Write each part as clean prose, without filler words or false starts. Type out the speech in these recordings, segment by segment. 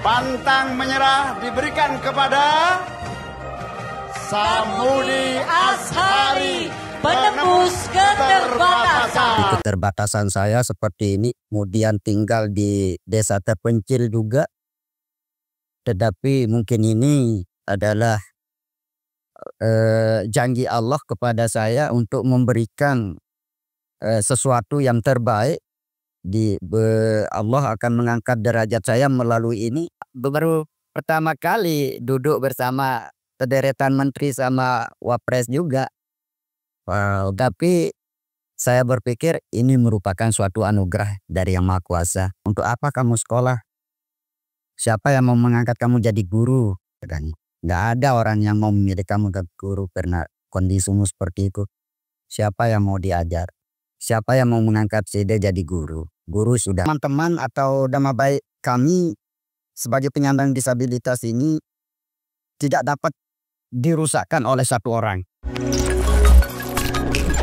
Pantang menyerah diberikan kepada Samudi Ashari, penembus keterbatasan. Keterbatasan saya seperti ini, kemudian tinggal di desa terpencil juga. Tetapi mungkin ini adalah janji Allah kepada saya untuk memberikan sesuatu yang terbaik. Allah akan mengangkat derajat saya melalui ini. Baru pertama kali duduk bersama sederetan menteri sama wapres juga. Tapi saya berpikir ini merupakan suatu anugerah dari Yang Maha Kuasa. Untuk apa kamu sekolah? Siapa yang mau mengangkat kamu jadi guru? Nggak ada orang yang mau memilih kamu ke guru karena kondisimu seperti itu. Siapa yang mau diajar? Siapa yang mau mengangkat Side jadi guru? Guru sudah. Teman-teman atau nama baik kami sebagai penyandang disabilitas ini tidak dapat dirusakkan oleh satu orang.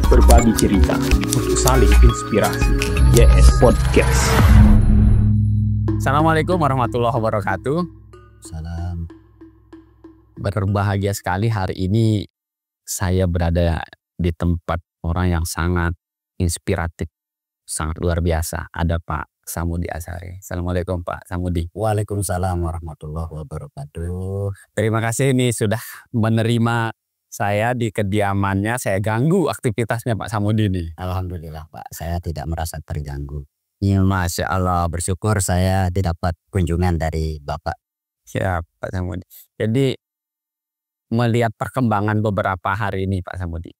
Berbagi cerita untuk saling inspirasi. YS Podcast. Assalamualaikum warahmatullahi wabarakatuh. Salam. Berbahagia sekali hari ini saya berada di tempat orang yang sangat inspiratif, sangat luar biasa. Ada Pak Samudi Ashari. Assalamualaikum Pak Samudi. Waalaikumsalam warahmatullahi wabarakatuh. Terima kasih ini sudah menerima saya di kediamannya. Saya ganggu aktivitasnya Pak Samudi nih. Alhamdulillah Pak, saya tidak merasa terganggu. Ya, Masya Allah, bersyukur saya didapat kunjungan dari Bapak. Ya Pak Samudi. Jadi melihat perkembangan beberapa hari ini Pak Samudi.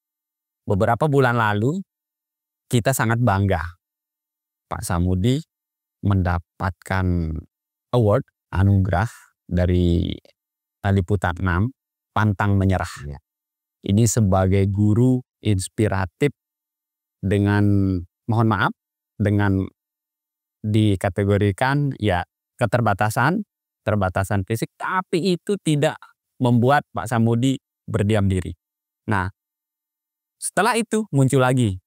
Beberapa bulan lalu kita sangat bangga Pak Samudi mendapatkan award, anugerah dari Liputan 6, Pantang Menyerah. Ya. Ini sebagai guru inspiratif dengan, mohon maaf, dengan dikategorikan ya keterbatasan fisik, tapi itu tidak membuat Pak Samudi berdiam diri. Nah, setelah itu muncul lagi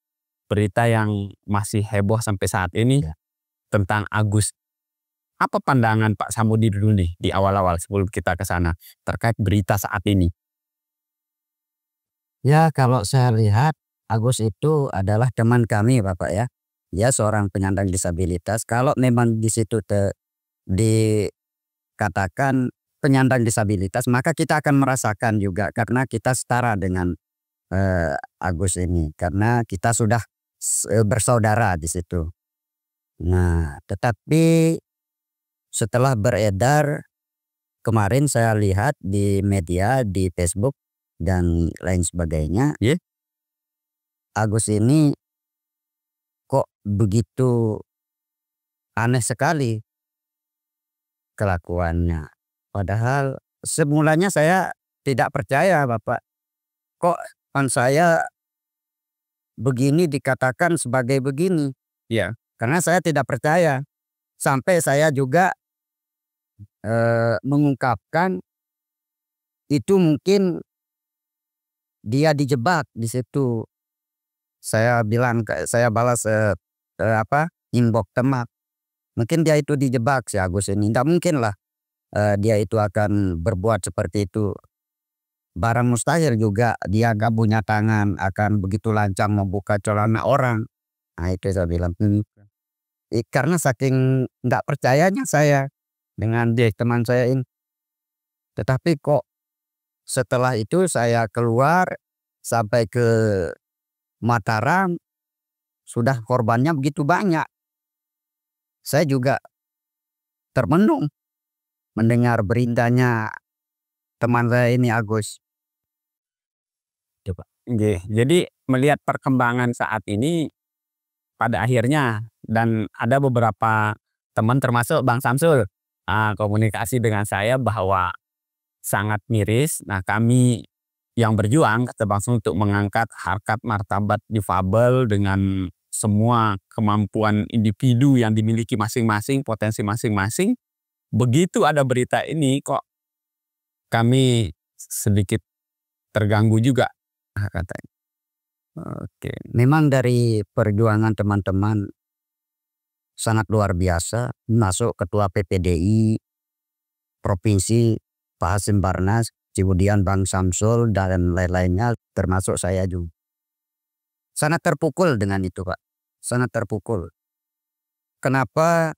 berita yang masih heboh sampai saat ini tentang Agus. Apa pandangan Pak Samudi dulu nih di awal-awal sebelum kita ke sana terkait berita saat ini? Ya, kalau saya lihat Agus itu adalah teman kami Bapak ya. Dia seorang penyandang disabilitas. Kalau memang di situ dikatakan penyandang disabilitas, maka kita akan merasakan juga karena kita setara dengan Agus ini, karena kita sudah bersaudara di situ. Nah, tetapi setelah beredar kemarin saya lihat di media, di Facebook dan lain sebagainya, Agus ini kok begitu aneh sekali kelakuannya. Padahal semulanya saya tidak percaya Bapak. Kok saya begini dikatakan sebagai begini? Ya. Karena saya tidak percaya. Sampai saya juga mengungkapkan itu mungkin dia dijebak di situ. Saya bilang, saya balas inbox teman. Mungkin dia itu dijebak si Agus ini. Tidak mungkin lah dia itu akan berbuat seperti itu. Barang mustahil juga dia gak punya tangan akan begitu lancang membuka celana orang. Nah itu saya bilang. Karena saking gak percayanya saya dengan teman saya ini. Tetapi kok setelah itu saya keluar sampai ke Mataram, sudah korbannya begitu banyak. Saya juga termenung mendengar beritanya teman saya ini Agus. Coba. Jadi melihat perkembangan saat ini pada akhirnya, dan ada beberapa teman termasuk Bang Samsul komunikasi dengan saya bahwa sangat miris. Nah, kami yang berjuang kata Bang Samsul untuk mengangkat harkat martabat difabel dengan semua kemampuan individu yang dimiliki masing-masing, potensi masing-masing. Begitu ada berita ini kok kami sedikit terganggu juga katanya. Oke, memang dari perjuangan teman-teman sangat luar biasa, masuk ketua PPDI, provinsi, Pak Hasim Barnas, kemudian Bang Samsul dan lain-lainnya termasuk saya juga. Sangat terpukul dengan itu Pak, sangat terpukul. Kenapa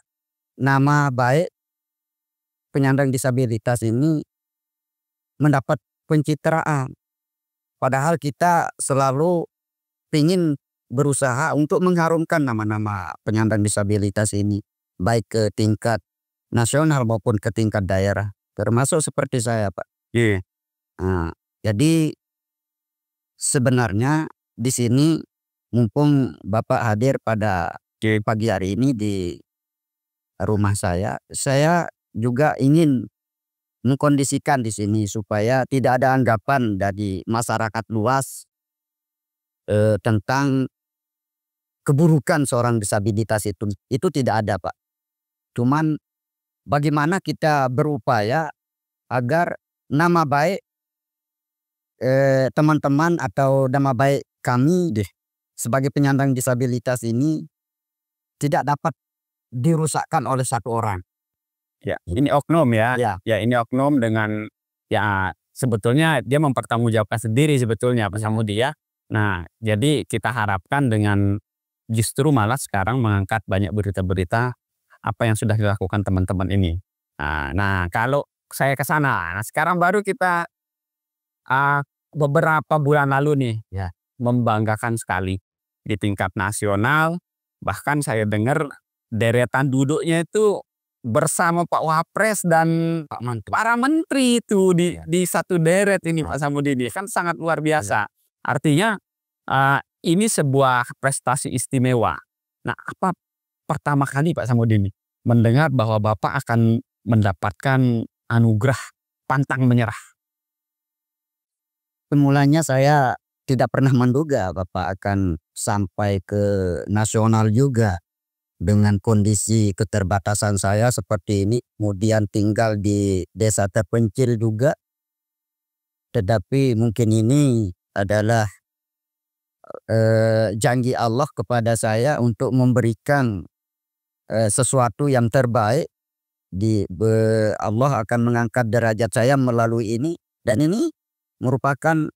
nama baik penyandang disabilitas ini mendapat pencitraan. Padahal kita selalu ingin berusaha untuk mengharumkan nama-nama penyandang disabilitas ini. Baik ke tingkat nasional maupun ke tingkat daerah. Termasuk seperti saya Pak. Iya. Nah, jadi sebenarnya di sini mumpung Bapak hadir pada pagi hari ini di rumah saya juga ingin mengkondisikan di sini supaya tidak ada anggapan dari masyarakat luas tentang keburukan seorang disabilitas itu tidak ada Pak. Cuman bagaimana kita berupaya agar nama baik teman-teman atau nama baik kami sebagai penyandang disabilitas ini tidak dapat dirusakkan oleh satu orang. Ya, ini oknum ya. Ya, ini oknum dengan ya sebetulnya dia mempertanggungjawabkan sendiri sebetulnya Pak Samudi ya. Nah, jadi kita harapkan dengan justru malah sekarang mengangkat banyak berita-berita apa yang sudah dilakukan teman-teman ini. Nah, kalau saya ke sana, nah sekarang baru kita beberapa bulan lalu nih ya membanggakan sekali di tingkat nasional. Bahkan saya dengar deretan duduknya itu bersama Pak Wapres dan para menteri itu di satu deret ini Pak Samudi ini kan sangat luar biasa. Artinya ini sebuah prestasi istimewa. Nah, apa pertama kali Pak Samudi ini mendengar bahwa Bapak akan mendapatkan anugerah pantang menyerah? Semulanya saya tidak pernah menduga Bapak akan sampai ke nasional juga. Dengan kondisi keterbatasan saya seperti ini, kemudian tinggal di desa terpencil juga. Tetapi mungkin ini adalah janji Allah kepada saya untuk memberikan sesuatu yang terbaik. Allah akan mengangkat derajat saya melalui ini. Dan ini merupakan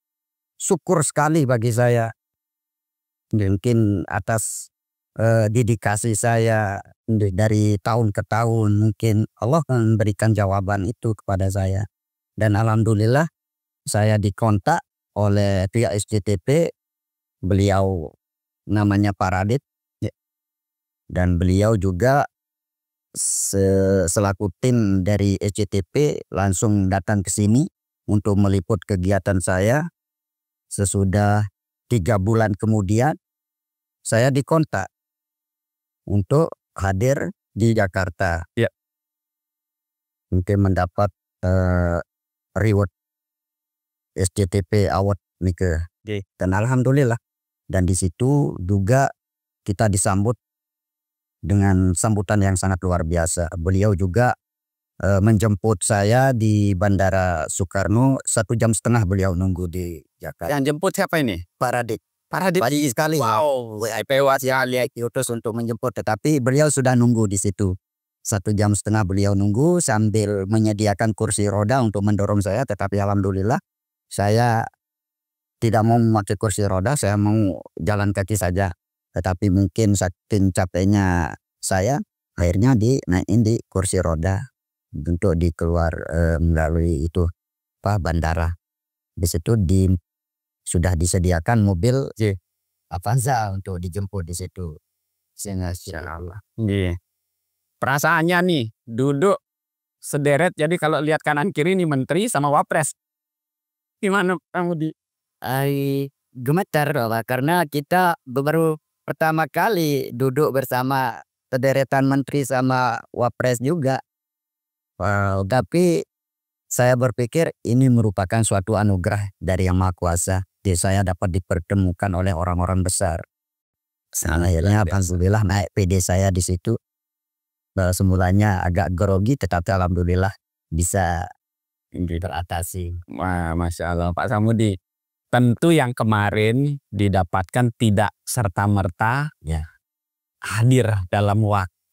syukur sekali bagi saya. Mungkin atas dedikasi saya dari tahun ke tahun, mungkin Allah memberikan jawaban itu kepada saya. Dan alhamdulillah saya dikontak oleh pihak SCTP, beliau namanya Pak Radit, dan beliau juga selaku tim dari SCTP langsung datang ke sini untuk meliput kegiatan saya. Sesudah 3 bulan kemudian saya dikontak untuk hadir di Jakarta. Ya. Mungkin mendapat reward SCTP Award nih dan alhamdulillah. Dan di situ juga kita disambut dengan sambutan yang sangat luar biasa. Beliau juga menjemput saya di Bandara Soekarno 1,5 jam beliau nunggu di Jakarta. Yang jemput siapa ini? Pak Radit. Radit. Pagi sekali. Wow. WIPW yang diutus untuk menjemput, tetapi beliau sudah nunggu di situ. 1,5 jam beliau nunggu sambil menyediakan kursi roda untuk mendorong saya. Tetapi alhamdulillah saya tidak mau memakai kursi roda, saya mau jalan kaki saja. Tetapi mungkin saking capeknya saya, akhirnya dinaikin di kursi roda untuk dikeluar melalui itu bandara. Di situ sudah disediakan mobil Avanza untuk dijemput di situ. Insyaallah. Iya. Perasaannya nih duduk sederet, jadi kalau lihat kanan kiri nih menteri sama wapres. Gimana kamu gemetar Bapak, karena kita baru pertama kali duduk bersama sederetan menteri sama wapres juga. Tapi saya berpikir ini merupakan suatu anugerah dari Yang Maha Kuasa. Saya dapat dipertemukan oleh orang-orang besar. Akhirnya alhamdulillah naik PD saya di situ. Semulanya agak grogi, tetapi alhamdulillah bisa teratasi. Wah, Masya Allah Pak Samudi. Tentu yang kemarin didapatkan tidak serta-merta hadir dalam waktu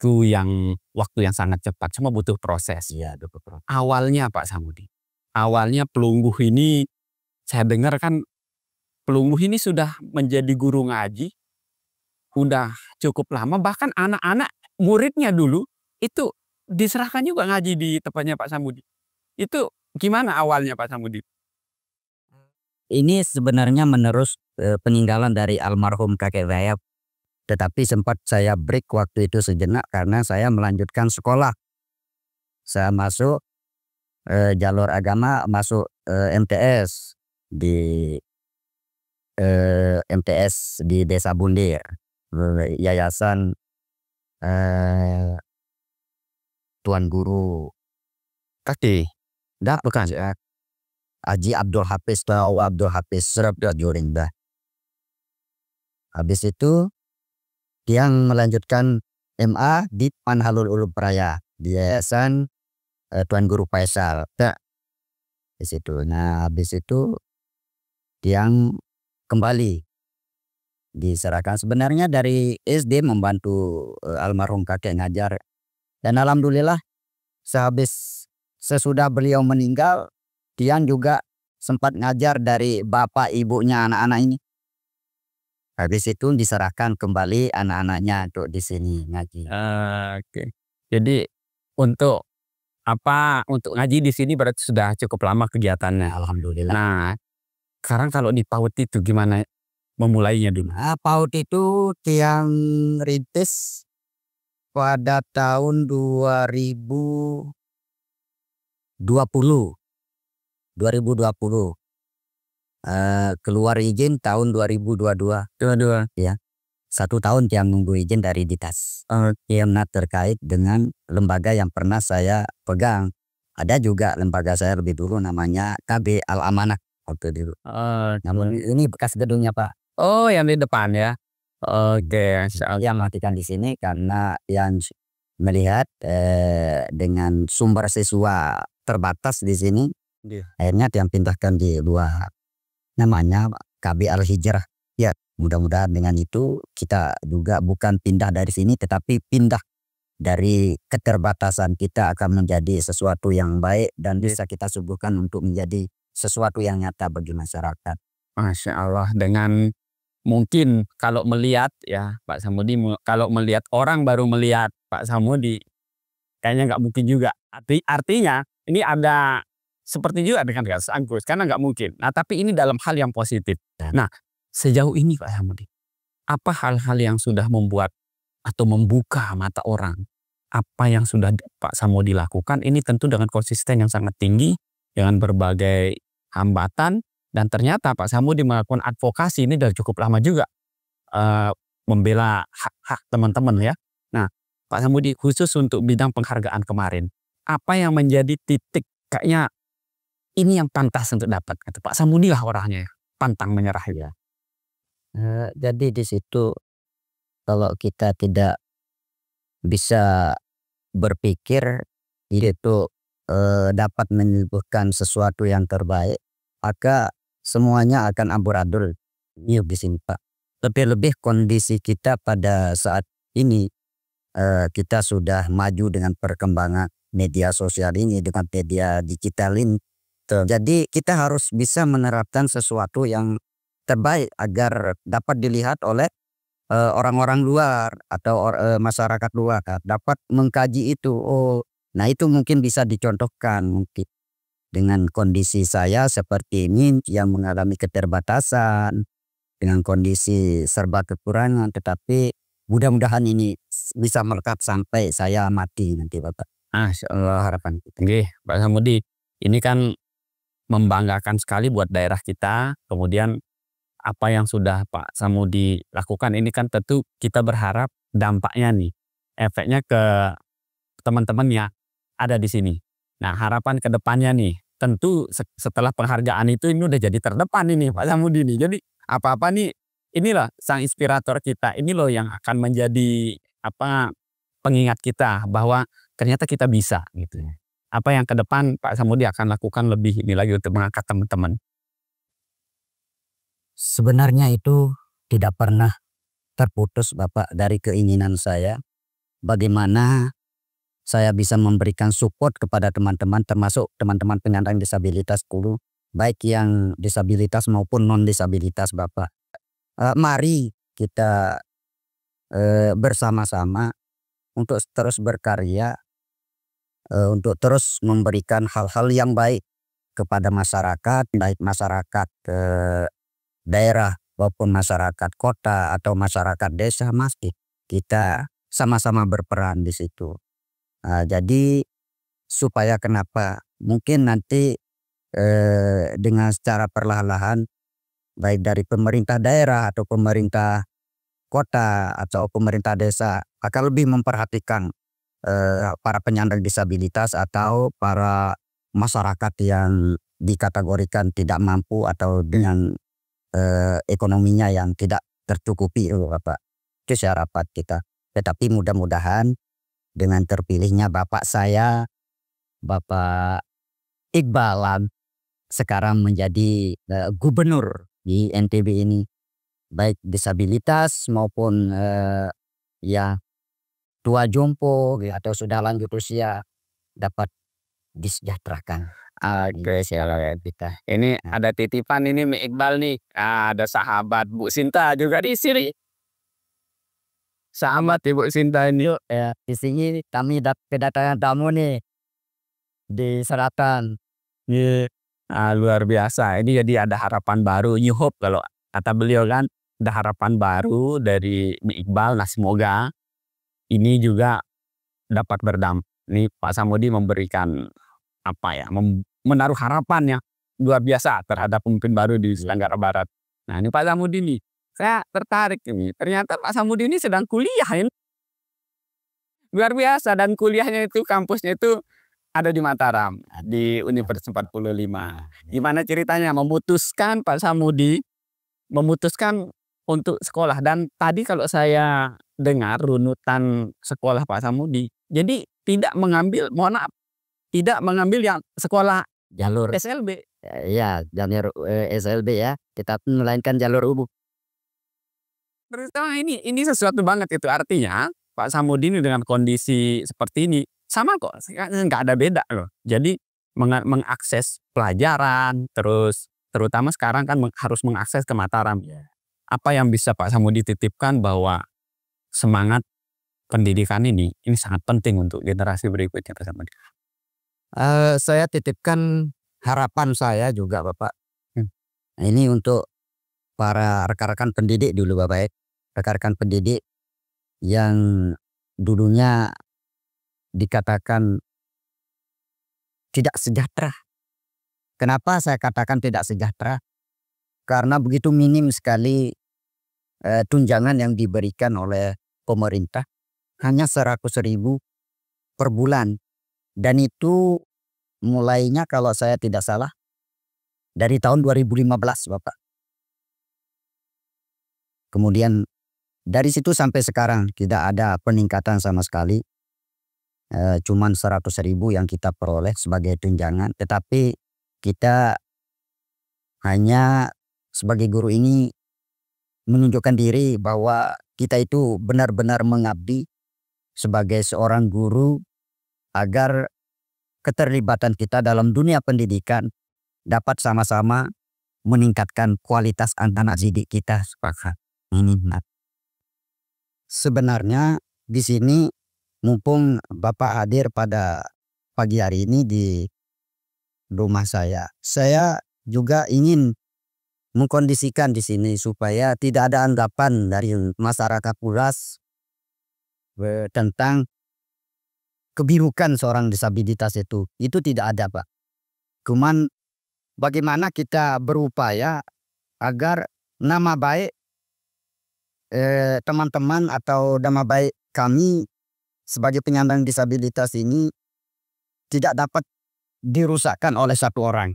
waktu yang sangat cepat, semua butuh proses. Iya, betul. Awalnya Pak Samudi, awalnya Pelungguh ini saya dengar kan Pelungguh ini sudah menjadi guru ngaji, udah cukup lama, bahkan anak-anak muridnya dulu itu diserahkan juga ngaji di tempatnya Pak Samudi. Itu gimana awalnya Pak Samudi? Ini sebenarnya menerus peninggalan dari almarhum kakek saya, tetapi sempat saya break waktu itu sejenak karena saya melanjutkan sekolah. Saya masuk jalur agama, masuk MTS di Desa Bundir, yayasan Tuan Guru Kaki, bukan ya, Haji Abdul Hafiz atau Abdul Hafiz Serap Jorinda. Habis itu dia melanjutkan MA di Panhalul Ulum Praya di yayasan Tuan Guru Faisal. Di situ. Nah, habis itu dia kembali diserahkan, sebenarnya dari SD membantu almarhum kakek ngajar, dan alhamdulillah sesudah beliau meninggal Tian juga sempat ngajar dari bapak ibunya anak-anak ini. Habis itu diserahkan kembali anak-anaknya untuk di sini ngaji. Oke. Jadi untuk ngaji di sini berarti sudah cukup lama kegiatannya. Alhamdulillah. Nah, sekarang kalau di PAUD itu gimana memulainya dulu? PAUD itu Tiang rintis pada tahun 2020. Keluar izin tahun 2022. Ya. 1 tahun Tiang nunggu izin dari Ditas. Yang terkait dengan lembaga yang pernah saya pegang. Ada juga lembaga saya lebih dulu namanya KB Al Amanah waktu dulu. Namun ini bekas gedungnya Pak. Oh, yang di depan ya. Oke. Yang matikan di sini karena yang melihat dengan sumber siswa terbatas di sini, akhirnya yang pindahkan di luar. Namanya KB Al Hijrah. Ya, mudah-mudahan dengan itu kita juga bukan pindah dari sini, tetapi pindah dari keterbatasan kita akan menjadi sesuatu yang baik dan bisa kita subuhkan untuk menjadi sesuatu yang nyata bagi masyarakat. Masya Allah, dengan mungkin kalau melihat ya Pak Samudi, kalau melihat orang baru melihat Pak Samudi, kayaknya nggak mungkin juga. Artinya ini ada seperti juga dengan kasus Angkus, karena nggak mungkin. Nah, tapi ini dalam hal yang positif. Nah, sejauh ini Pak Samudi, apa hal-hal yang sudah membuat atau membuka mata orang? Apa yang sudah Pak Samudi lakukan ini tentu dengan konsisten yang sangat tinggi, dengan berbagai hambatan, dan ternyata Pak Samudi melakukan advokasi ini dari cukup lama juga, membela hak-hak teman-teman ya. Nah, Pak Samudi khusus untuk bidang penghargaan kemarin, apa yang menjadi titik kayaknya ini yang pantas untuk dapat? Kata Pak Samudi lah orangnya ya, pantang menyerah ya. Jadi di situ kalau kita tidak bisa berpikir itu dapat menimbulkan sesuatu yang terbaik, maka semuanya akan amburadul. Ini di sini Pak. Lebih-lebih kondisi kita pada saat ini, kita sudah maju dengan perkembangan media sosial ini, dengan media digital ini. Jadi kita harus bisa menerapkan sesuatu yang terbaik agar dapat dilihat oleh orang-orang luar atau masyarakat luar, dapat mengkaji itu. Nah itu mungkin bisa dicontohkan mungkin dengan kondisi saya seperti ini yang mengalami keterbatasan, dengan kondisi serba kekurangan, tetapi mudah-mudahan ini bisa melekat sampai saya mati nanti Bapak. Masya Allah, harapan kita. Oke, Pak Samudi, ini kan membanggakan sekali buat daerah kita. Kemudian apa yang sudah Pak Samudi lakukan ini kan tentu kita berharap dampaknya nih, efeknya ke teman-teman yang ada di sini. Nah, harapan ke depannya nih, tentu setelah penghargaan itu ini udah jadi terdepan ini Pak Samudi nih. Jadi apa-apa nih, inilah sang inspirator kita, ini loh yang akan menjadi pengingat kita bahwa ternyata kita bisa gitu. Apa yang ke depan Pak Samudi akan lakukan lebih ini lagi untuk mengangkat teman-teman? Sebenarnya itu tidak pernah terputus Bapak dari keinginan saya bagaimana saya bisa memberikan support kepada teman-teman, termasuk teman-teman penyandang disabilitas dulu, baik yang disabilitas maupun non disabilitas Bapak. Mari kita bersama-sama untuk terus berkarya, untuk terus memberikan hal-hal yang baik kepada masyarakat, baik masyarakat daerah maupun masyarakat kota atau masyarakat desa, Mas. Kita sama-sama berperan di situ. Jadi supaya kenapa mungkin nanti dengan secara perlahan-lahan baik dari pemerintah daerah atau pemerintah kota atau pemerintah desa akan lebih memperhatikan para penyandang disabilitas atau para masyarakat yang dikategorikan tidak mampu atau dengan ekonominya yang tidak tercukupi, Bapak. Itu harapan kita. Tetapi mudah-mudahan dengan terpilihnya Bapak saya, Bapak Iqbalan, sekarang menjadi gubernur di NTB ini, baik disabilitas maupun ya tua jompo atau sudah lanjut usia dapat disejahterakan. Oke, silakan kita. Ini ada titipan ini Mi Iqbal nih. Ada sahabat Bu Sinta juga di sini. Sahabat Ibu Sinta ini. Ya, di sini kami kedatangan tamu nih di selatan. Luar biasa. Ini jadi ada harapan baru, new hope kalau kata beliau kan. Ada harapan baru dari Mi Iqbal. Nah semoga ini juga dapat berdampak. Ini Pak Samudi memberikan menaruh harapan yang luar biasa terhadap pemimpin baru di Tenggara Barat. Nah ini Pak Samudi nih. Saya tertarik ini. Ternyata Pak Samudi ini sedang kuliah ini. Luar biasa, dan kuliahnya itu kampusnya itu ada di Mataram, di Universitas 45. Gimana ceritanya memutuskan Pak Samudi memutuskan untuk sekolah, dan tadi kalau saya dengar runutan sekolah Pak Samudi, jadi tidak mengambil yang sekolah Jalur SLB. ya, jalur SLB ya, tetapi melainkan jalur umum. Terus ini sesuatu banget, itu artinya Pak Samudi ini dengan kondisi seperti ini sama kok, nggak ada beda loh. Jadi mengakses pelajaran, terus terutama sekarang kan harus mengakses ke Mataram. Apa yang bisa Pak Samudi titipkan bahwa semangat pendidikan ini sangat penting untuk generasi berikutnya, Pak Samudi? Saya titipkan harapan saya juga Bapak. Nah, ini untuk para rekan-rekan pendidik dulu Bapak ya. Rekan-rekan pendidik yang dulunya dikatakan tidak sejahtera. Kenapa saya katakan tidak sejahtera? Karena begitu minim sekali tunjangan yang diberikan oleh pemerintah, hanya 100.000 per bulan. Dan itu mulainya kalau saya tidak salah dari tahun 2015 Bapak. Kemudian dari situ sampai sekarang tidak ada peningkatan sama sekali. Cuman 100.000 yang kita peroleh sebagai tunjangan. Tetapi kita hanya sebagai guru ini menunjukkan diri bahwa kita itu benar-benar mengabdi sebagai seorang guru agar keterlibatan kita dalam dunia pendidikan dapat sama-sama meningkatkan kualitas anak didik kita. Sepakat. Sebenarnya di sini mumpung Bapak hadir pada pagi hari ini di rumah saya juga ingin mengkondisikan di sini supaya tidak ada anggapan dari masyarakat luas tentang kebirukan seorang disabilitas itu tidak ada Pak. Cuman bagaimana kita berupaya agar nama baik teman-teman atau nama baik kami sebagai penyandang disabilitas ini tidak dapat dirusakkan oleh satu orang.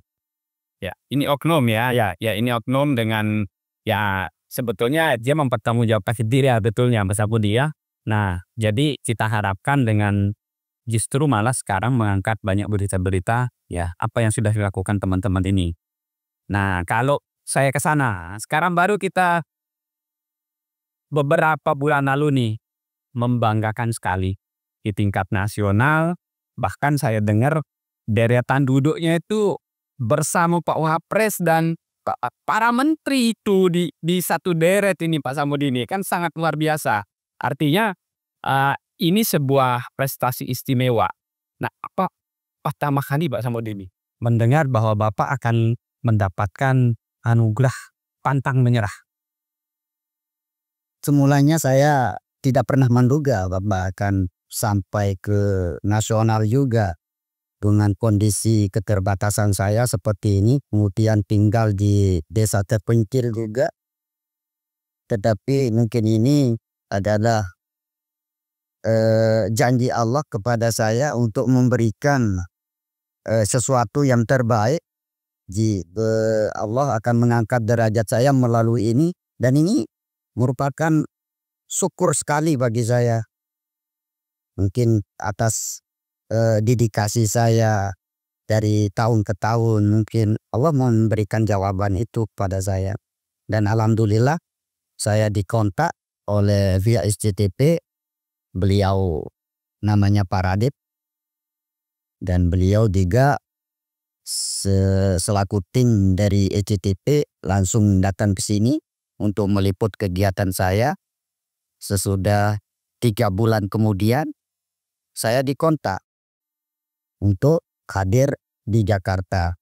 Ya, ini oknum ya ini oknum dengan sebetulnya dia mempertanggungjawabkan diri ya, betulnya Mas Samudi ya. Nah, jadi kita harapkan dengan justru malah sekarang mengangkat banyak berita-berita apa yang sudah dilakukan teman-teman ini. Nah, kalau saya ke sana, sekarang baru kita beberapa bulan lalu nih membanggakan sekali di tingkat nasional. Bahkan saya dengar deretan duduknya itu bersama Pak Wapres dan para menteri itu di satu deret ini Pak Samudini, kan sangat luar biasa. Artinya ini sebuah prestasi istimewa. Nah, apa pertama kali Pak Samudini mendengar bahwa Bapak akan mendapatkan anugerah pantang menyerah? Semulanya saya tidak pernah menduga Bapak akan sampai ke nasional juga. Dengan kondisi keterbatasan saya seperti ini, kemudian tinggal di desa terpencil juga. Tetapi mungkin ini adalah janji Allah kepada saya untuk memberikan sesuatu yang terbaik. Allah akan mengangkat derajat saya melalui ini, dan ini merupakan syukur sekali bagi saya. Mungkin atas dedikasi saya dari tahun ke tahun, mungkin Allah memberikan jawaban itu kepada saya. Dan alhamdulillah saya dikontak oleh via SCTP, beliau namanya Pak Radit, dan beliau juga selaku tim dari SCTP langsung datang ke sini untuk meliput kegiatan saya. Sesudah 3 bulan kemudian saya dikontak untuk hadir di Jakarta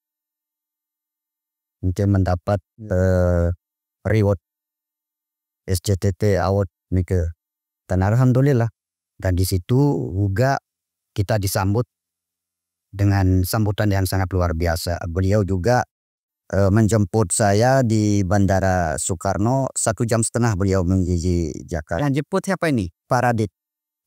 untuk mendapat reward SCTT Award Maker. Dan alhamdulillah, dan di situ juga kita disambut dengan sambutan yang sangat luar biasa. Beliau juga menjemput saya di Bandara Soekarno 1,5 jam beliau menuju Jakarta. Yang jemput siapa ini? Pak Radit.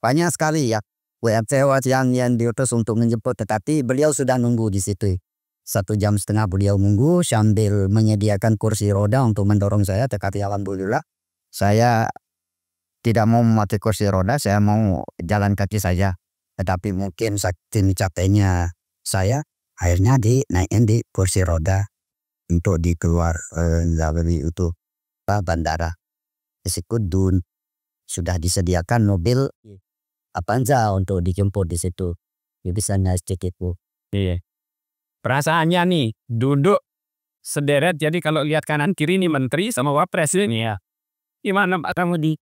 Banyak sekali ya WMCW yang diutus untuk menjemput, tetapi beliau sudah nunggu di situ. 1,5 jam beliau nunggu sambil menyediakan kursi roda untuk mendorong saya. Tetapi alhamdulillah saya tidak mau memakai kursi roda, saya mau jalan kaki saja. Tetapi mungkin saking capeknya saya, akhirnya dinaikin di kursi roda untuk dikeluar dari itu bandara. Esikudun sudah disediakan mobil Avanza untuk dijemput di situ. Bisa naik sedikit. Iya. Perasaannya nih duduk sederet, jadi kalau lihat kanan kiri nih menteri sama wapres ini ya. Gimana Pak Samudi?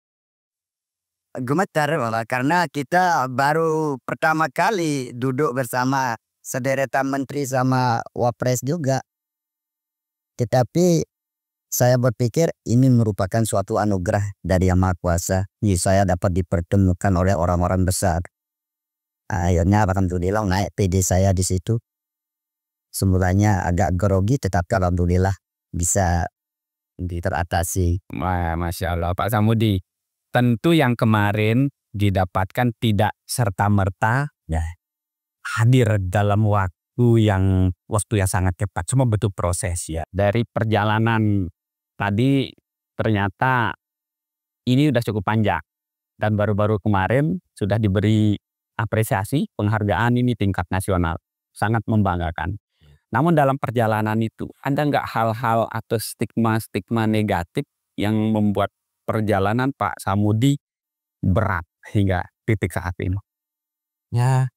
Gemetar karena kita baru pertama kali duduk bersama sederetan menteri sama wapres juga. Tetapi saya berpikir ini merupakan suatu anugerah dari Yang Maha Kuasa. Saya dapat dipertemukan oleh orang-orang besar. Akhirnya alhamdulillah naik PD saya di situ. Semulanya agak grogi, tetapi alhamdulillah bisa teratasi. Masya Allah Pak Samudi. Tentu yang kemarin didapatkan tidak serta-merta hadir dalam waktu yang sangat cepat. Semua butuh proses ya. Dari perjalanan tadi ternyata ini udah cukup panjang. Dan baru-baru kemarin sudah diberi apresiasi penghargaan ini tingkat nasional. Sangat membanggakan. Namun dalam perjalanan itu ada nggak hal-hal atau stigma-stigma negatif yang membuat perjalanan Pak Samudi berat hingga titik saat ini? Ya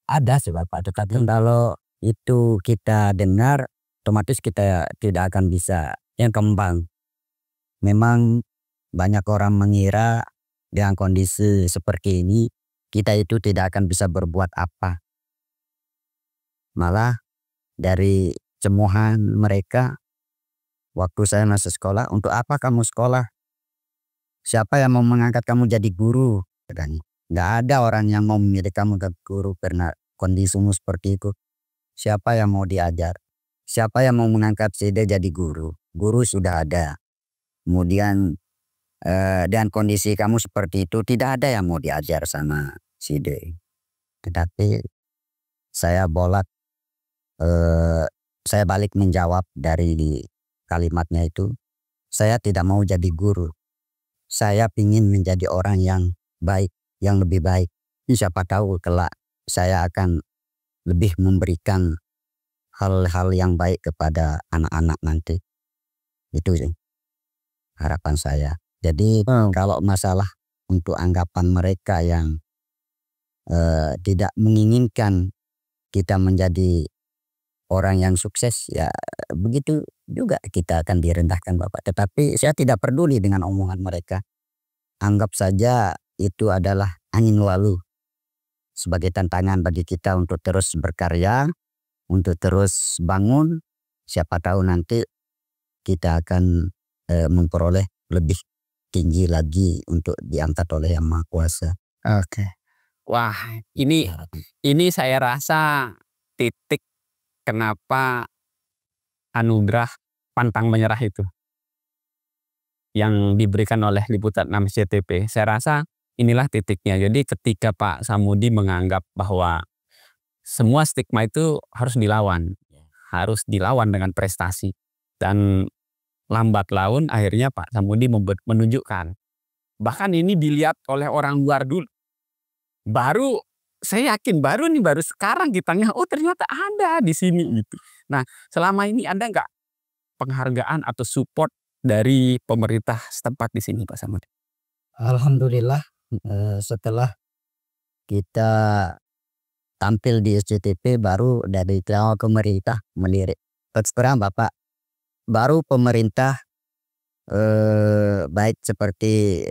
ada sih Bapak, tetapi kalau itu kita dengar otomatis kita tidak akan bisa yang kembang. Memang banyak orang mengira dengan kondisi seperti ini kita itu tidak akan bisa berbuat apa. Malah dari cemohan mereka waktu saya masih sekolah, untuk apa kamu sekolah? Siapa yang mau mengangkat kamu jadi guru? Nggak ada orang yang mau memilih kamu ke guru karena kondisimu seperti itu. Siapa yang mau diajar? Siapa yang mau mengangkat Side jadi guru? Guru sudah ada. Kemudian dan kondisi kamu seperti itu tidak ada yang mau diajar sama Side. Tetapi saya saya balik menjawab dari kalimatnya itu. Saya tidak mau jadi guru. Saya ingin menjadi orang yang baik, yang lebih baik. Siapa tahu kelak saya akan lebih memberikan hal-hal yang baik kepada anak-anak nanti. Itu sih harapan saya. Jadi kalau masalah untuk anggapan mereka yang tidak menginginkan kita menjadi orang yang sukses, ya begitu juga kita akan direndahkan Bapak. Tetapi saya tidak peduli dengan omongan mereka. Anggap saja itu adalah angin lalu sebagai tantangan bagi kita untuk terus berkarya, untuk terus bangun. Siapa tahu nanti kita akan memperoleh lebih tinggi lagi untuk diangkat oleh Yang Maha Kuasa. Oke. Wah, ini saya rasa titik kenapa anugerah pantang menyerah itu yang diberikan oleh Liputan 6 SCTP. Saya rasa inilah titiknya. Jadi ketika Pak Samudi menganggap bahwa semua stigma itu harus dilawan dengan prestasi, dan lambat laun akhirnya Pak Samudi menunjukkan. Bahkan ini dilihat oleh orang luar dulu. Baru saya yakin baru sekarang kita ternyata ada di sini gitu. Nah, selama ini ada nggak penghargaan atau support dari pemerintah setempat di sini Pak Samudi? Alhamdulillah, setelah kita tampil di SCTP baru dari pemerintah melirik. Terus Bapak, baru pemerintah baik seperti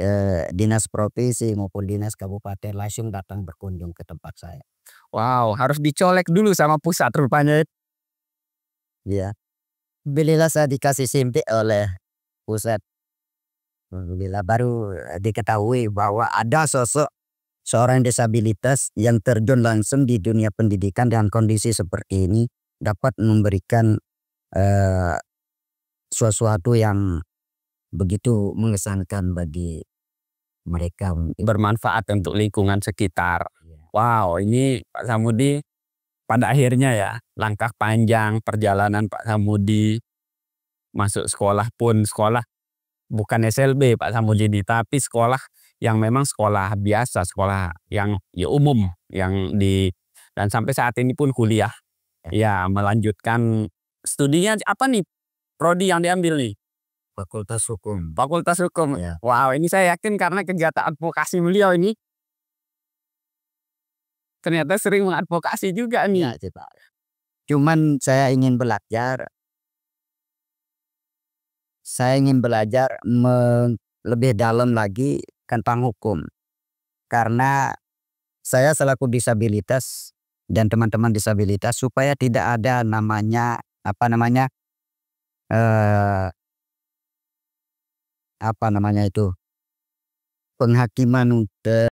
dinas provinsi maupun dinas kabupaten langsung datang berkunjung ke tempat saya. Wow, harus dicolek dulu sama pusat rupanya. Ya, bila saya dikasih simpik oleh pusat, alhamdulillah baru diketahui bahwa ada sosok seorang disabilitas yang terjun langsung di dunia pendidikan dengan kondisi seperti ini dapat memberikan sesuatu yang begitu mengesankan bagi mereka, bermanfaat untuk lingkungan sekitar. Wow, ini Pak Samudi pada akhirnya ya, langkah panjang perjalanan Pak Samudi masuk sekolah pun sekolah bukan SLB Pak Samudi ini, tapi sekolah yang memang sekolah biasa, sekolah yang ya umum dan sampai saat ini pun kuliah. Ya, melanjutkan studinya apa nih? Prodi yang diambil nih? Fakultas Hukum. Fakultas Hukum. Ya. Wow, ini saya yakin karena kegiatan advokasi beliau ini ternyata sering mengadvokasi juga nih. Ya, cuman saya ingin belajar lebih dalam lagi tentang hukum. Karena saya selaku disabilitas dan teman-teman disabilitas supaya tidak ada namanya penghakiman